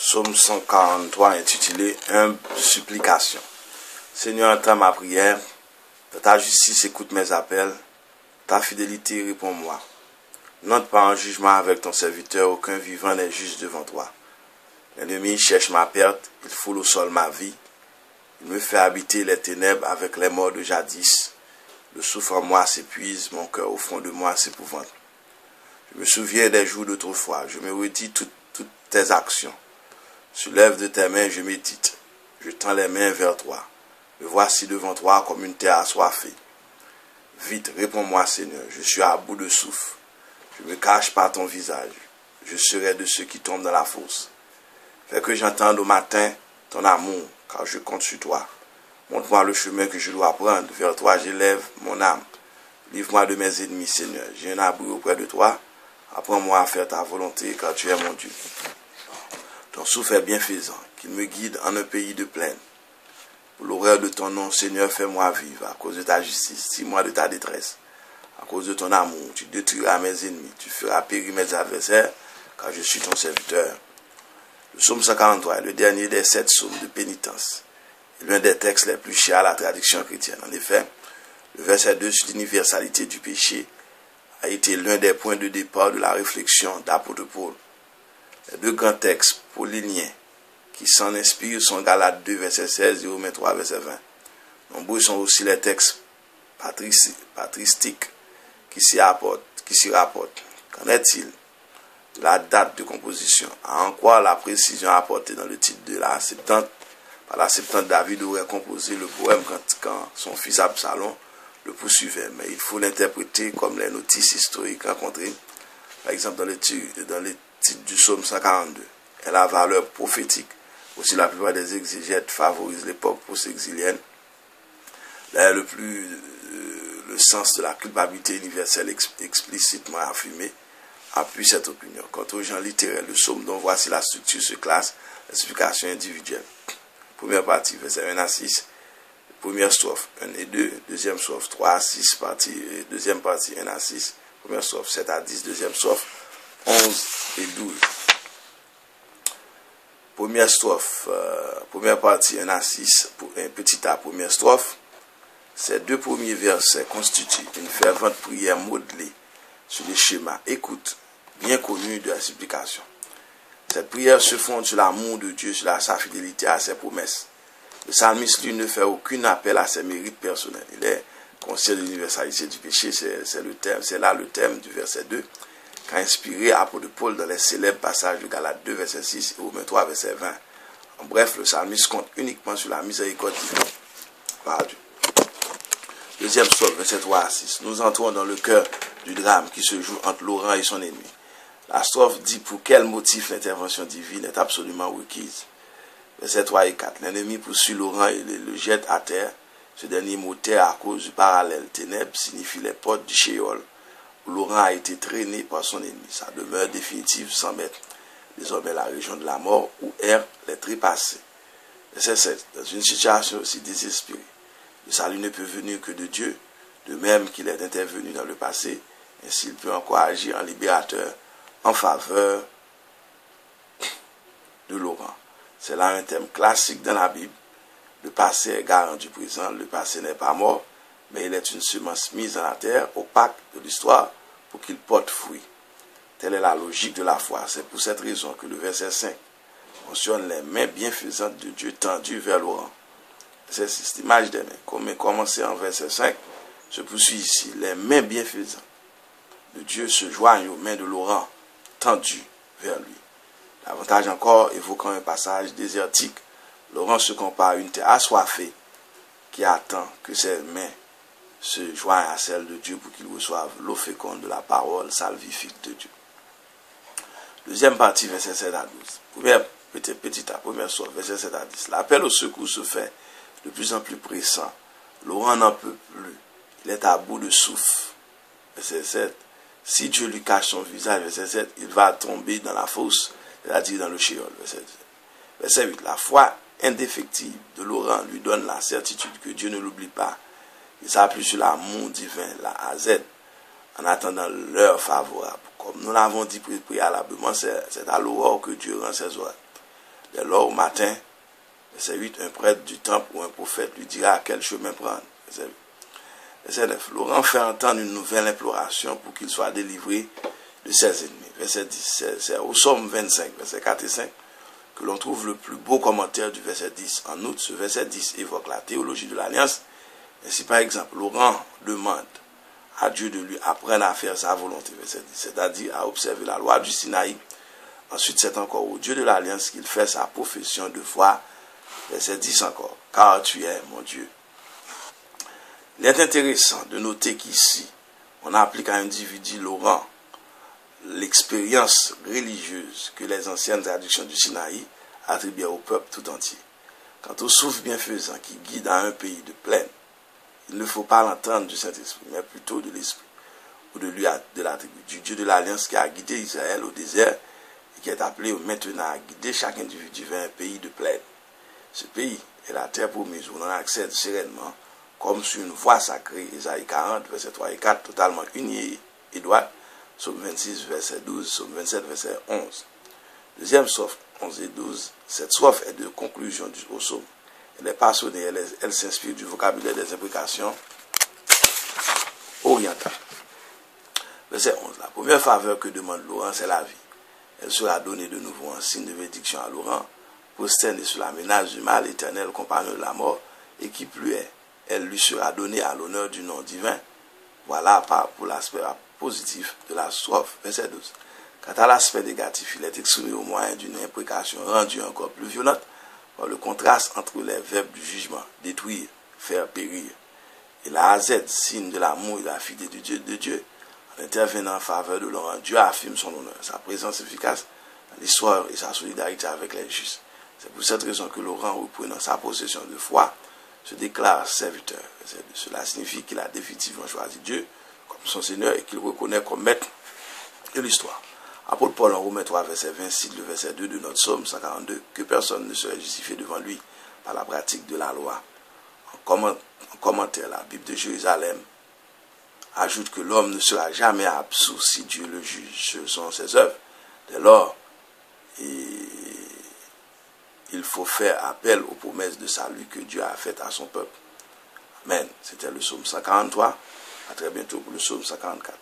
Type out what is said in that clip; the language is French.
Psaume 143 intitulé Humble supplication. Seigneur, entends ma prière. De ta justice, écoute mes appels. Ta fidélité, réponds-moi. N'entre pas en jugement avec ton serviteur. Aucun vivant n'est juste devant toi. L'ennemi cherche ma perte. Il foule au sol ma vie. Il me fait habiter les ténèbres avec les morts de jadis. Le souffle en moi s'épuise. Mon cœur au fond de moi s'épouvante. Je me souviens des jours d'autrefois. Je me redis toutes tes actions. Soulève de tes mains, je médite. Je tends les mains vers toi. Me voici devant toi comme une terre assoiffée. Vite, réponds-moi, Seigneur. Je suis à bout de souffle. Je me cache par ton visage. Je serai de ceux qui tombent dans la fosse. Fais que j'entende au matin ton amour, car je compte sur toi. Montre-moi le chemin que je dois prendre. Vers toi, j'élève mon âme. Livre-moi de mes ennemis, Seigneur. J'ai un abri auprès de toi. Apprends-moi à faire ta volonté, car tu es mon Dieu. Ton souffle est bienfaisant, qu'il me guide en un pays de plaine. Pour l'horreur de ton nom, Seigneur, fais-moi vivre. À cause de ta justice, tire-moi de ta détresse. À cause de ton amour, tu détruiras mes ennemis. Tu feras périr mes adversaires, car je suis ton serviteur. Le psaume 143 est le dernier des 7 psaumes de pénitence. Et l'un des textes les plus chers à la tradition chrétienne. En effet, le verset 2 sur l'universalité du péché a été l'un des points de départ de la réflexion d'apôtre Paul. Les deux grands textes pauliniens qui s'en inspirent sont Galates 2, verset 16 et Romains 3, verset 20. Nombreux sont aussi les textes patristiques qui s'y rapportent. Qu'en est-il de la date de composition? À en croire la précision apportée dans le titre de la Septante. Par la Septante, David aurait composé le poème quand son fils Absalom le poursuivait. Mais il faut l'interpréter comme les notices historiques rencontrées, par exemple dans le titre du psaume 142. Elle a valeur prophétique. Aussi, la plupart des exégètes favorisent l'époque post-exilienne. Là, le sens de la culpabilité universelle explicitement affirmée appuie cette opinion. Quant aux gens littéraires, le psaume dont voici la structure se classe l'explication individuelle. Première partie, verset 1 à 6. Première strophe, 1 et 2. Deuxième strophe, 3 à 6. Deuxième partie, 1 à 6. Première strophe, 7 à 10. Deuxième strophe, 11 et 12. Première strophe, première partie 1 à 6, un petit a, première strophe. Ces deux premiers versets constituent une fervente prière modelée sur les schémas écoute, bien connus de la supplication. Cette prière se fonde sur l'amour de Dieu, sur sa fidélité à ses promesses. Le psalmiste, lui, ne fait aucun appel à ses mérites personnels. Il est conscient de l'universalité du péché, c'est là le thème du verset 2. Qu'a inspiré apôtre Paul dans les célèbres passages de Galates 2, verset 6 et Romains 3, verset 20. En bref, le psalmiste compte uniquement sur la miséricorde divine par Dieu. Deuxième strophe, verset 3 à 6. Nous entrons dans le cœur du drame qui se joue entre Laurent et son ennemi. La strophe dit pour quel motif l'intervention divine est absolument requise. Verset 3 et 4. L'ennemi poursuit Laurent et le jette à terre. Ce dernier mot terre à cause du parallèle ténèbres signifie les portes du Sheol. Laurent a été traîné par son ennemi. Sa demeure définitive semble être désormais la région de la mort où errent les trépassés. Verset 7. Dans une situation aussi désespérée, le salut ne peut venir que de Dieu, de même qu'il est intervenu dans le passé, ainsi il peut encore agir en libérateur en faveur de Laurent. C'est là un thème classique dans la Bible. Le passé est garant du présent, le passé n'est pas mort, mais il est une semence mise dans la terre, opaque de l'histoire, pour qu'il porte fruit. Telle est la logique de la foi. C'est pour cette raison que le verset 5 mentionne les mains bienfaisantes de Dieu tendues vers Laurent. C'est l'image des mains. Comme commencé en verset 5, se poursuit ici. Les mains bienfaisantes de Dieu se joignent aux mains de Laurent, tendues vers lui. Davantage encore, évoquant un passage désertique, Laurent se compare à une terre assoiffée qui attend que ses mains se joignent à celle de Dieu pour qu'il reçoive l'eau féconde de la parole salvifique de Dieu. Deuxième partie, verset 7 à 12. Première strophe, verset 7 à 10. L'appel au secours se fait de plus en plus pressant. Laurent n'en peut plus. Il est à bout de souffle. Verset 7. Si Dieu lui cache son visage, verset 7, il va tomber dans la fosse, c'est-à-dire dans le Sheol. Verset 8. La foi indéfectible de Laurent lui donne la certitude que Dieu ne l'oublie pas. Il s'appuie sur l'amour divin, la A Z, en attendant l'heure favorable. Comme nous l'avons dit préalablement, c'est à l'aurore que Dieu rend ses oreilles. Dès lors, au matin, verset 8, un prêtre du temple ou un prophète lui dira à quel chemin prendre. Verset 9, Laurent fait entendre une nouvelle imploration pour qu'il soit délivré de ses ennemis. Verset 10, c'est au Psaume 25, verset 4 et 5, que l'on trouve le plus beau commentaire du verset 10. En outre, ce verset 10 évoque la théologie de l'Alliance. Ainsi, par exemple, Laurent demande à Dieu de lui apprendre à faire sa volonté, verset 10, c'est-à-dire à observer la loi du Sinaï. Ensuite, c'est encore au Dieu de l'Alliance qu'il fait sa profession de foi, verset 10 encore, car tu es mon Dieu. Il est intéressant de noter qu'ici, on applique à un individu Laurent l'expérience religieuse que les anciennes traductions du Sinaï attribuaient au peuple tout entier. Quant au souffle bienfaisant qui guide à un pays de plaine, il ne faut pas l'entendre du Saint-Esprit, mais plutôt de l'Esprit, ou de lui, de l'attribut du Dieu de l'Alliance qui a guidé Israël au désert et qui est appelé maintenant à guider chaque individu vers un pays de plaine. Ce pays est la terre promise où l'on accède sereinement comme sur une voie sacrée, Isaïe 40, versets 3 et 4, totalement unie et droite, Psaume 26, verset 12, Psaume 27, verset 11. Deuxième strophe, 11 et 12, cette strophe est de conclusion au psaume. Elle est passionnée, elle s'inspire du vocabulaire des imprécations orientales. Verset 11, la première faveur que demande Laurent, c'est la vie. Elle sera donnée de nouveau en signe de bénédiction à Laurent, prosterné sur la menace du mal éternel, compagnon de la mort, et qui plus est, elle lui sera donnée à l'honneur du nom divin. Voilà pour l'aspect positif de la strophe, verset 12. Quant à l'aspect négatif, il est exprimé au moyen d'une imprécation rendue encore plus violente par le contraste entre les verbes du jugement, détruire, faire périr, et la AZ, signe de l'amour et de la fidélité de Dieu, en intervenant en faveur de Laurent. Dieu affirme son honneur, sa présence efficace dans l'histoire et sa solidarité avec les justes. C'est pour cette raison que Laurent, reprenant sa possession de foi, se déclare serviteur. Cela signifie qu'il a définitivement choisi Dieu comme son Seigneur et qu'il reconnaît comme maître de l'histoire. Apôtre Paul en Romains 3, verset 20, cite le verset 2 de notre psaume 142, que personne ne serait justifié devant lui par la pratique de la loi. En commentaire, la Bible de Jérusalem ajoute que l'homme ne sera jamais absous si Dieu le juge. Ce sont ses œuvres. Dès lors, il faut faire appel aux promesses de salut que Dieu a faites à son peuple. Amen. C'était le psaume 143. À très bientôt pour le psaume 144.